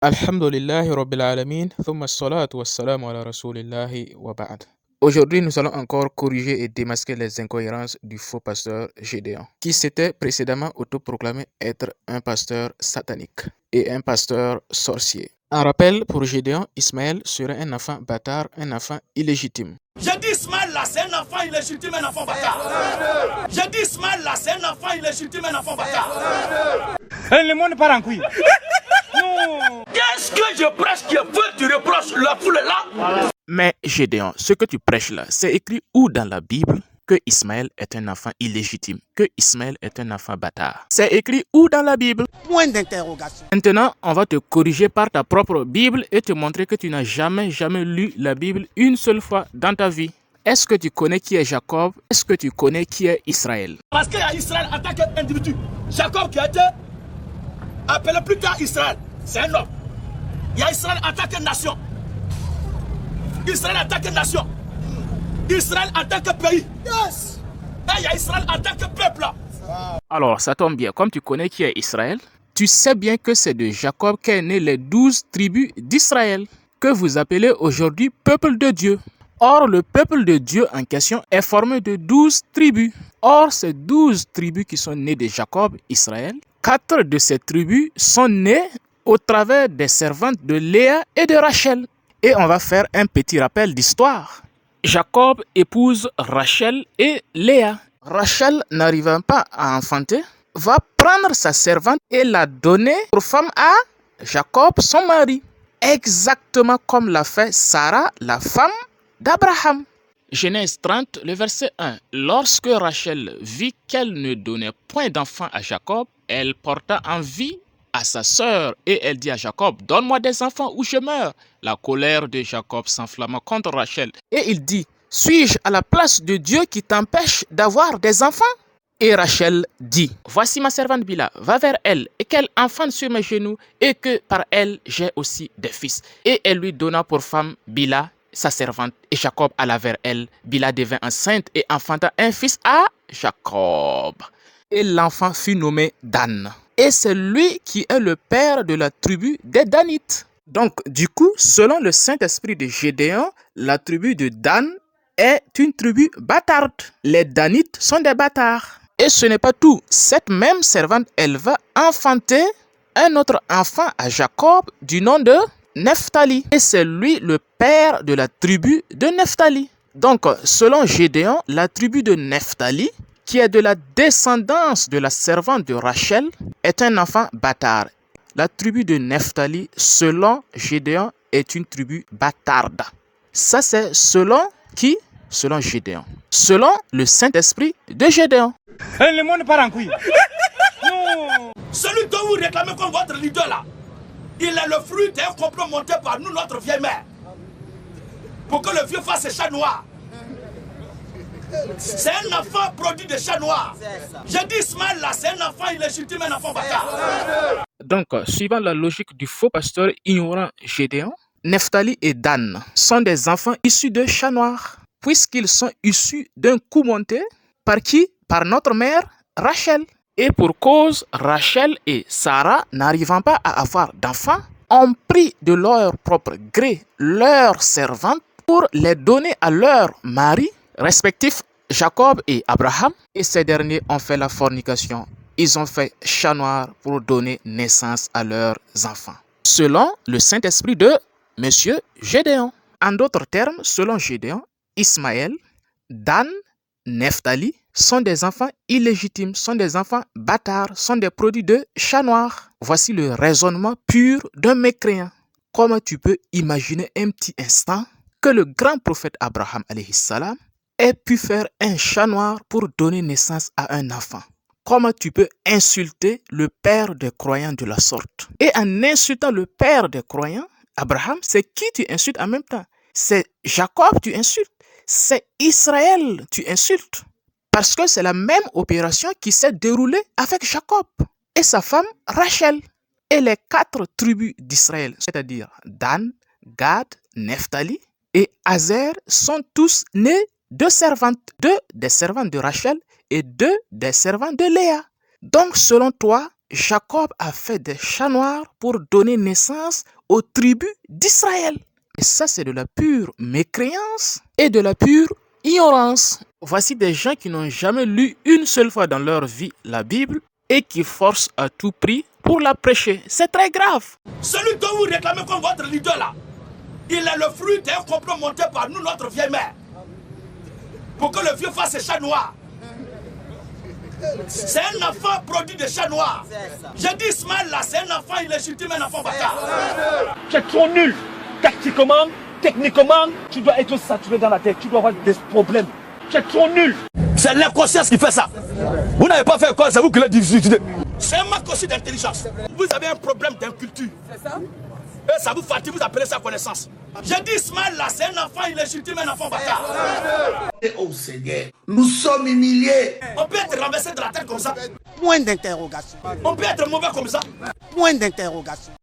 Alhamdulillahi Rabbil Alamin, thumma salatu wassalamu ala rasulillahi wa ba'd. Aujourd'hui, nous allons encore corriger et démasquer les incohérences du faux pasteur Gédéon, qui s'était précédemment autoproclamé être un pasteur satanique et un pasteur sorcier. En rappel, pour Gédéon, Ismaël serait un enfant bâtard, un enfant illégitime. J'ai dit Ismaël là, c'est un enfant illégitime, un enfant bâtard. J'ai dit Ismaël là, c'est un enfant illégitime, un enfant bâtard. Le monde part en couille. Qu'est-ce que je prêche qui veut tu reproches la foule là? Mais Gédéon, ce que tu prêches là, c'est écrit où dans la Bible que Ismaël est un enfant illégitime, que Ismaël est un enfant bâtard? C'est écrit où dans la Bible? Point d'interrogation. Maintenant, on va te corriger par ta propre Bible et te montrer que tu n'as jamais lu la Bible une seule fois dans ta vie. Est-ce que tu connais qui est Jacob? Est-ce que tu connais qui est Israël? Parce qu'il y a Israël en tant qu'individu. Jacob qui a été appelé plus tard Israël, c'est un homme. Il y a Israël en tant que nation. Israël en tant que nation. Israël en tant que pays. Yes. Et il y a Israël en tant que peuple. Alors, ça tombe bien. Comme tu connais qui est Israël, tu sais bien que c'est de Jacob qu'est né les 12 tribus d'Israël, que vous appelez aujourd'hui peuple de Dieu. Or, le peuple de Dieu en question est formé de 12 tribus. Or, ces 12 tribus qui sont nées de Jacob, Israël, 4 de ces tribus sont nées au travers des servantes de Léa et de Rachel. Et on va faire un petit rappel d'histoire. Jacob épouse Rachel et Léa. Rachel, n'arrivant pas à enfanter, va prendre sa servante et la donner pour femme à Jacob, son mari. Exactement comme l'a fait Sarah, la femme d'Abraham. Genèse 30, le verset 1. Lorsque Rachel vit qu'elle ne donnait point d'enfant à Jacob, elle porta envie à sa sœur et elle dit à Jacob, donne-moi des enfants ou je meurs. La colère de Jacob s'enflamma contre Rachel et il dit, suis-je à la place de Dieu qui t'empêche d'avoir des enfants? Et Rachel dit, voici ma servante Bila, va vers elle et qu'elle enfante sur mes genoux et que par elle j'ai aussi des fils. Et elle lui donna pour femme Bila, sa servante, et Jacob alla vers elle. Bila devint enceinte et enfanta un fils à Jacob. Et l'enfant fut nommé Dan. Et c'est lui qui est le père de la tribu des Danites. Donc, du coup, selon le Saint-Esprit de Gédéon, la tribu de Dan est une tribu bâtarde. Les Danites sont des bâtards. Et ce n'est pas tout. Cette même servante, elle va enfanter un autre enfant à Jacob du nom de Nephtali. Et c'est lui le père de la tribu de Nephtali. Donc, selon Gédéon, la tribu de Nephtali, qui est de la descendance de la servante de Rachel, est un enfant bâtard. La tribu de Nephtali, selon Gédéon, est une tribu bâtarde. Ça, c'est selon qui? Selon Gédéon. Selon le Saint-Esprit de Gédéon. Le monde part en couille. Celui dont vous réclamez comme votre leader là, il est le fruit d'un complot monté par nous, notre vieille mère. Pour que le vieux fasse ses chats noirs. C'est un enfant produit de chats noirs. J'ai dit Ismaël là, c'est un enfant illégitime, un enfant bâtard. Donc, suivant la logique du faux pasteur ignorant Gédéon, Nephtali et Dan sont des enfants issus de chats noirs, puisqu'ils sont issus d'un coup monté par qui? Par notre mère Rachel. Et pour cause, Rachel et Sarah, n'arrivant pas à avoir d'enfants, ont pris de leur propre gré leurs servantes pour les donner à leurs maris respectifs, Jacob et Abraham. Et ces derniers ont fait la fornication. Ils ont fait chat noir pour donner naissance à leurs enfants. Selon le Saint-Esprit de Monsieur Gédéon. En d'autres termes, selon Gédéon, Ismaël, Dan, Nephtali sont des enfants illégitimes, sont des enfants bâtards, sont des produits de chat noir. Voici le raisonnement pur d'un mécréant. Comment tu peux imaginer un petit instant que le grand prophète Abraham alayhi salam ait pu faire un chat noir pour donner naissance à un enfant? Comment tu peux insulter le père des croyants de la sorte? Et en insultant le père des croyants, Abraham, c'est qui tu insultes en même temps? C'est Jacob tu insultes, c'est Israël tu insultes. Parce que c'est la même opération qui s'est déroulée avec Jacob et sa femme Rachel. Et les 4 tribus d'Israël, c'est-à-dire Dan, Gad, Nephtali et Azer, sont tous nés de servantes. 2 des servantes de Rachel et 2 des servantes de Léa. Donc, selon toi, Jacob a fait des chats noirs pour donner naissance aux tribus d'Israël. Et ça, c'est de la pure mécréance et de la pure ignorance. Voici des gens qui n'ont jamais lu une seule fois dans leur vie la Bible et qui forcent à tout prix pour la prêcher. C'est très grave. Celui dont vous réclamez comme votre leader là, il est le fruit d'un complot monté par nous, notre vieille mère, pour que le vieux fasse ses chats noirs. C'est un enfant produit de chat noir. J'ai dit Ismaël là, c'est un enfant illégitime, un enfant bâtard. Tu es trop nul. Tactiquement, techniquement, tu dois être saturé dans la tête. Tu dois avoir des problèmes. Tu es trop nul. C'est l'inconscience qui fait ça. Vous n'avez pas fait quoi, c'est vous qui l'avez diffusé. C'est un manque aussi d'intelligence. Vous avez un problème d'inculture. C'est ça? Et ça vous fatigue, vous appelez ça connaissance. J'ai dit Ismaël là, c'est un enfant illégitime, un enfant bâtard. Oh Seigneur, nous sommes humiliés. On peut être renversé de la tête comme ça. Point d'interrogation. On peut être mauvais comme ça. Point d'interrogation.